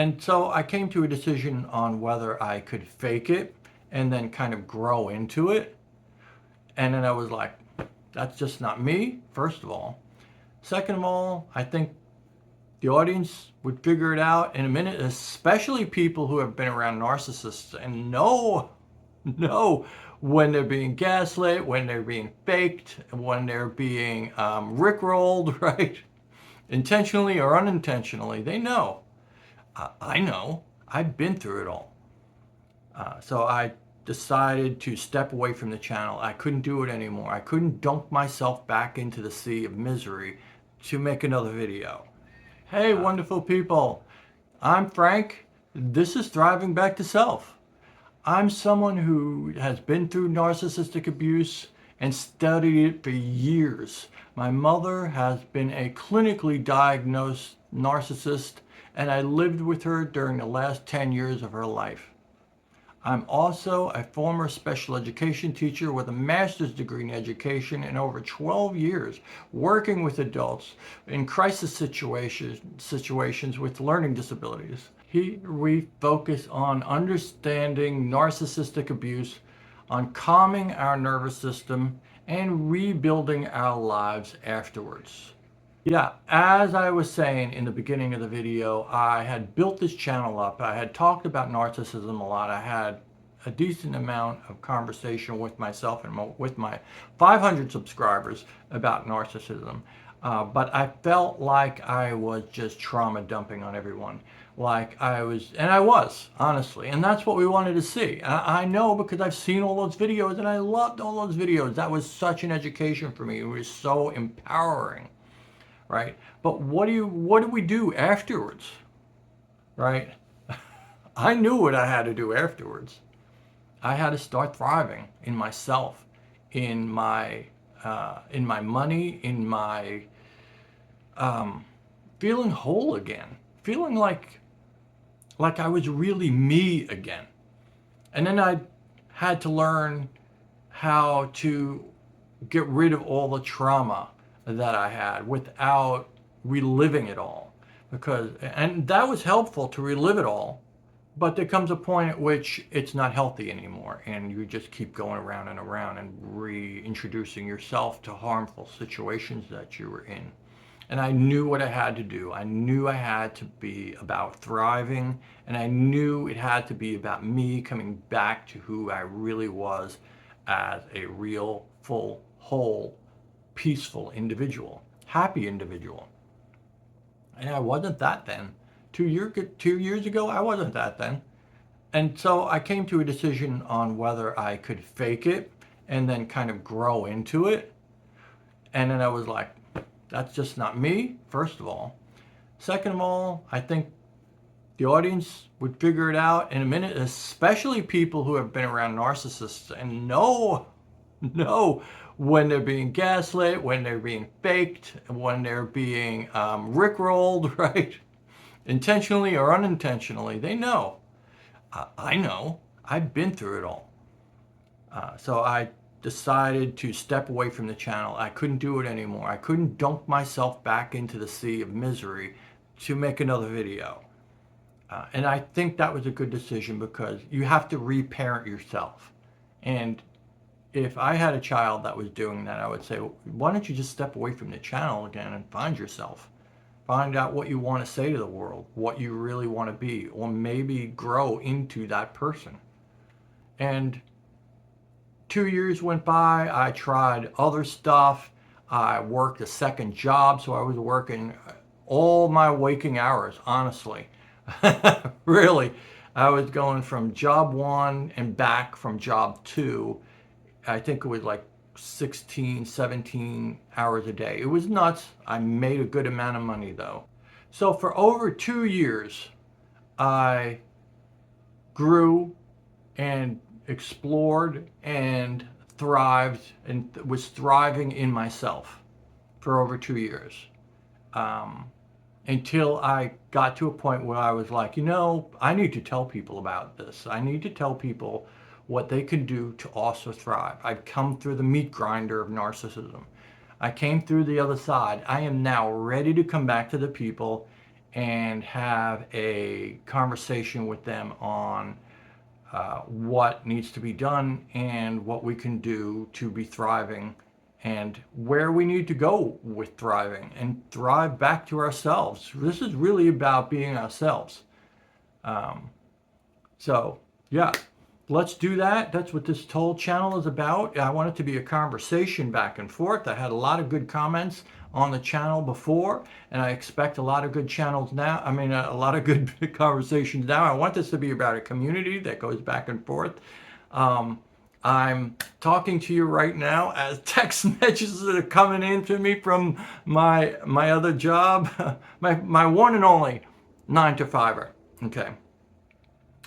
And so I came to a decision on whether I could fake it and then kind of grow into it. And then I was like, that's just not me, first of all. Second of all, I think the audience would figure it out in a minute, especially people who have been around narcissists and know when they're being gaslit, when they're being faked, when they're being rickrolled, right? Intentionally or unintentionally, they know. I know. I've been through it all. So I decided to step away from the channel. I couldn't do it anymore. I couldn't dunk myself back into the sea of misery to make another video. Hey, wonderful people. I'm Frank. This is Thriving Back to Self. I'm someone who has been through narcissistic abuse and studied it for years. My mother has been a clinically diagnosed narcissist, and I lived with her during the last 10 years of her life. I'm also a former special education teacher with a master's degree in education and over 12 years working with adults in crisis situations with learning disabilities. Here we focus on understanding narcissistic abuse, on calming our nervous system, and rebuilding our lives afterwards. Yeah, as I was saying in the beginning of the video, I had built this channel up. I had talked about narcissism a lot. I had a decent amount of conversation with myself and with my 500 subscribers about narcissism. But I felt like I was just trauma dumping on everyone. Like I was, and I was, honestly. And that's what we wanted to see. I know because I've seen all those videos and I loved all those videos. That was such an education for me. It was so empowering, right? But what do we do afterwards, right? I knew what I had to do afterwards. I had to start thriving in myself, in my money, in my feeling whole again, feeling like I was really me again. And then I had to learn how to get rid of all the trauma that I had without reliving it all. And that was helpful to relive it all, but there comes a point at which it's not healthy anymore and you just keep going around and reintroducing yourself to harmful situations that you were in. And I knew what I had to do. I knew I had to be about thriving, and I knew it had to be about me coming back to who I really was as a real, full, whole, peaceful individual, happy individual. And I wasn't that then. 2 years ago, I wasn't that then. And so I came to a decision on whether I could fake it and then kind of grow into it. And then I was like, that's just not me, first of all. Second of all, I think the audience would figure it out in a minute, especially people who have been around narcissists and know when they're being gaslit, when they're being faked, when they're being rickrolled, right? Intentionally or unintentionally, they know. I know. I've been through it all. So I decided to step away from the channel. I couldn't do it anymore. I couldn't dunk myself back into the sea of misery to make another video. And I think that was a good decision because you have to reparent yourself. And if I had a child that was doing that, I would say, why don't you just step away from the channel again and find yourself? Find out what you want to say to the world, what you really want to be, or maybe grow into that person. And 2 years went by. I tried other stuff. I worked a second job, so I was working all my waking hours, honestly. Really. I was going from job one and back from job two. I think it was like 16, 17 hours a day. It was nuts. I made a good amount of money though. So for over 2 years, I grew and explored and thrived and was thriving in myself for over 2 years. Until I got to a point where I was like, I need to tell people about this. I need to tell people what they can do to also thrive. I've come through the meat grinder of narcissism. I came through the other side. I am now ready to come back to the people and have a conversation with them on what needs to be done and what we can do to be thriving and where we need to go with thriving and thrive back to ourselves. This is really about being ourselves. So, yeah, let's do that. That's what this whole channel is about. I want it to be a conversation back and forth. I had a lot of good comments on the channel before, and I expect a lot of good channels now. I mean, a lot of good conversations now. I want this to be about a community that goes back and forth. I'm talking to you right now as text messages that are coming in to me from my other job, my one and only 9-to-5er. Okay.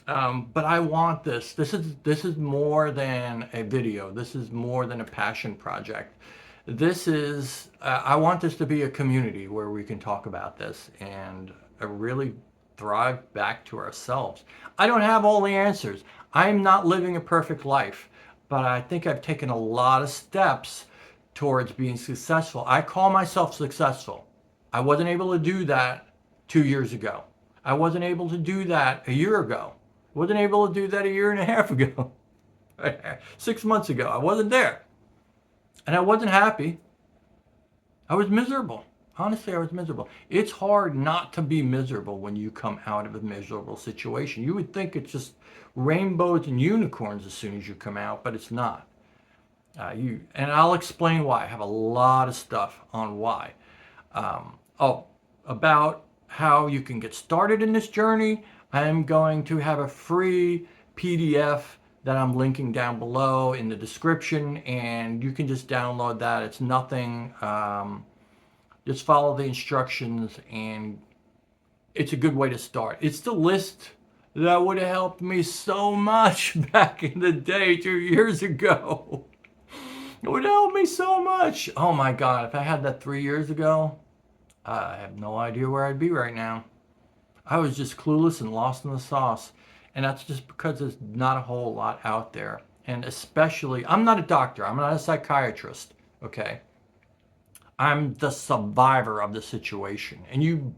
But I want this. This is more than a video. This is more than a passion project. This is, I want this to be a community where we can talk about this and really thrive back to ourselves. I don't have all the answers. I'm not living a perfect life, but I think I've taken a lot of steps towards being successful. I call myself successful. I wasn't able to do that 2 years ago. I wasn't able to do that a year ago. Wasn't able to do that a year and a half ago. 6 months ago. I wasn't there. And I wasn't happy. I was miserable. Honestly, I was miserable. It's hard not to be miserable when you come out of a miserable situation. You would think it's just rainbows and unicorns as soon as you come out, but it's not. And I'll explain why. I have a lot of stuff on why. About how you can get started in this journey. I am going to have a free PDF that I'm linking down below in the description, and you can just download that. It's nothing. Just follow the instructions, and it's a good way to start. It's the list that would have helped me so much back in the day 2 years ago. It would help me so much. Oh my God, if I had that 3 years ago, I have no idea where I'd be right now. I was just clueless and lost in the sauce. And that's just because there's not a whole lot out there. And especially, I'm not a doctor. I'm not a psychiatrist, okay? I'm the survivor of the situation. And you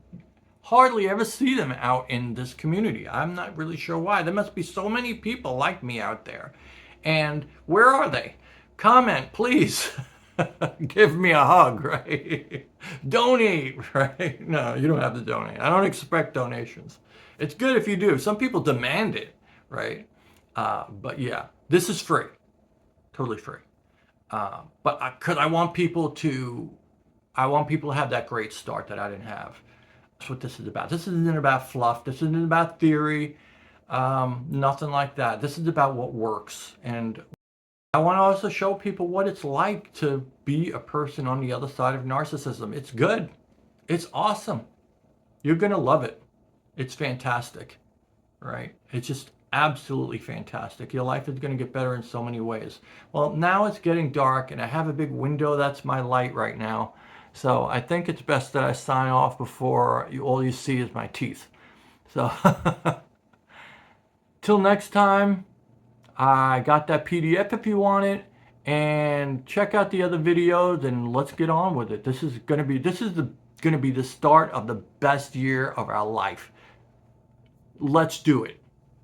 hardly ever see them out in this community. I'm not really sure why. There must be so many people like me out there. And where are they? Comment, please. Give me a hug, right? Donate, right? No, you don't have to donate. I don't expect donations. It's good if you do. Some people demand it, right? But yeah, this is free. Totally free. But I want people to have that great start that I didn't have. That's what this is about. This isn't about fluff. This isn't about theory. Nothing like that. This is about what works. And I want to also show people what it's like to be a person on the other side of narcissism. It's good. It's awesome. You're going to love it. It's fantastic, right? It's just absolutely fantastic. Your life is going to get better in so many ways. Well, now it's getting dark, and I have a big window. That's my light right now. So I think it's best that I sign off before all you see is my teeth. So till next time. I got that PDF if you want it, and check out the other videos, and let's get on with it. This is going to be the start of the best year of our life. Let's do it.